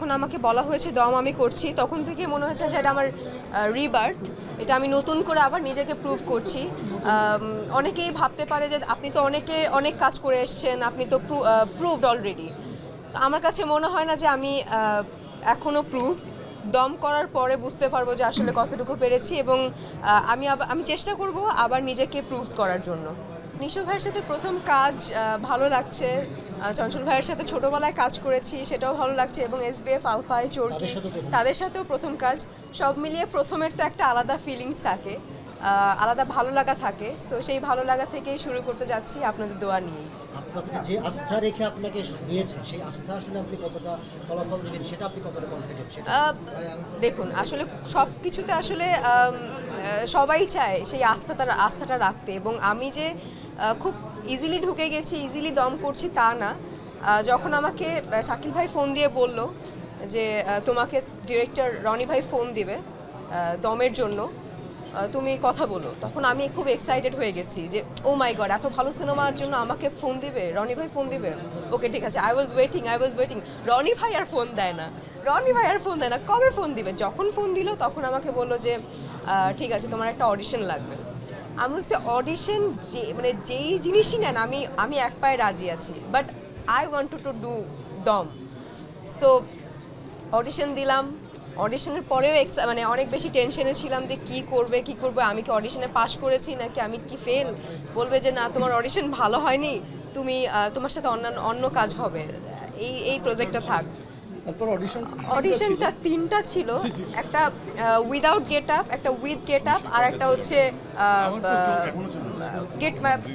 যখন আমাকে বলা হয়েছে দম আমি করছি, তখন থেকে মনে হয়েছে যে এটা আমার রিবার্থ, এটা আমি নতুন করে আবার নিজেকে প্রুভ করছি। অনেকেই ভাবতে পারে যে আপনি তো অনেক কাজ করে এসছেন, আপনি তো প্রুভড অলরেডি। তো আমার কাছে মনে হয় না যে আমি এখনও প্রুভ। দম করার পরে বুঝতে পারবো যে আসলে কতটুকু পেরেছি, এবং আমি চেষ্টা করব আবার নিজেকে প্রুভ করার জন্য। নিশো ভাইয়ের সাথে প্রথম কাজ ভালো লাগছে। চঞ্চল ভাইয়ের সাথে ছোটোবেলায় কাজ করেছি, সেটাও ভালো লাগছে, এবং SBF আলফাই চরকি তাদের সাথেও প্রথম কাজ। সব মিলিয়ে প্রথমের তো একটা আলাদা ফিলিংস থাকে, আলাদা ভালো লাগা থাকে। সো সেই ভালো লাগা থেকেই শুরু করতে যাচ্ছি আপনাদের দোয়া নিয়েই। আপনাকে যে আস্থা রেখে আপনাকে নিয়েছে, সেই আস্থা আসলে আপনি কতটা ফলাফল দেবেন, সেটা আপনি কতটা কনফিডেন্ট? দেখুন, আসলে সব কিছুতে আসলে সবাই চায় সেই আস্থাটা রাখতে, এবং আমি যে খুব ইজিলি ঢুকে গেছি, ইজিলি দম করছি তা না। যখন আমাকে শাকিল ভাই ফোন দিয়ে বলল যে তোমাকে ডিরেক্টর রনি ভাই ফোন দিবে দমের জন্য, তুমি কথা বলো, তখন আমি খুব এক্সাইটেড হয়ে গেছি যে ও মাই গড, এত ভালো সিনেমার জন্য আমাকে ফোন দিবে, রনি ভাই ফোন দিবে। ওকে, ঠিক আছে, আই ওয়াজ ওয়েটিং। রনি ভাই আর ফোন দেয় না, কবে ফোন দিবে? যখন ফোন দিল তখন আমাকে বললো যে ঠিক আছে, তোমার একটা অডিশন লাগবে। আমি বলছি অডিশন, যেই জিনিসই নেন আমি এক পায়ে রাজি আছি, but I want to do দম। সো অডিশন দিলাম। অডিশনের পরেও অনেক বেশি টেনশনে ছিলাম যে কি করবে, আমি কি অডিশনে পাশ করেছি নাকি আমি কি ফেল, বলবে যে না তোমার অডিশন ভালো হয়নি, তোমার সাথে অন্য কাজ হবে, এই প্রজেক্টটা থাক। তারপর অডিশনটা 3টা ছিল, একটা উইদাউট গেট আপ, একটা উইথ গেট আপ, আর একটা হচ্ছে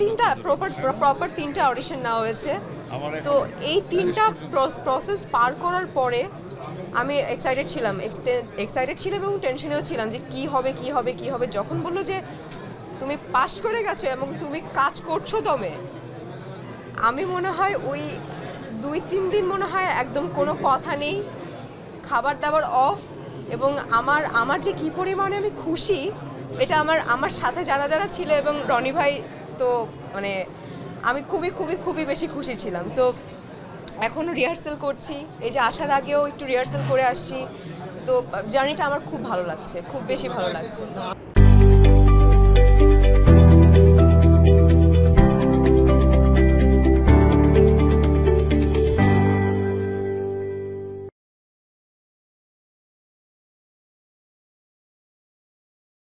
তিনটা প্রপার 3টা অডিশন নেওয়া হয়েছে। তো এই 3টা প্রসেস পার করার পরে আমি এক্সাইটেড ছিলাম এবং টেনশনেও ছিলাম যে কি হবে। যখন বললো যে তুমি পাশ করে গেছো এবং তুমি কাজ করছো দমে, আমি মনে হয় ওই 2-3 দিন মনে হয় একদম কোনো কথা নেই, খাবার দাবার অফ, এবং আমার যে কী পরিমাণে আমি খুশি, এটা আমার সাথে যারা ছিল এবং রনি ভাই, তো আমি খুবই বেশি খুশি ছিলাম। সো এখনও রিহার্সাল করছি, এই যে আসার আগেও একটু রিহার্সাল করে আসছি। তো জার্নিটা আমার খুব ভালো লাগছে, খুব বেশি ভালো লাগছে।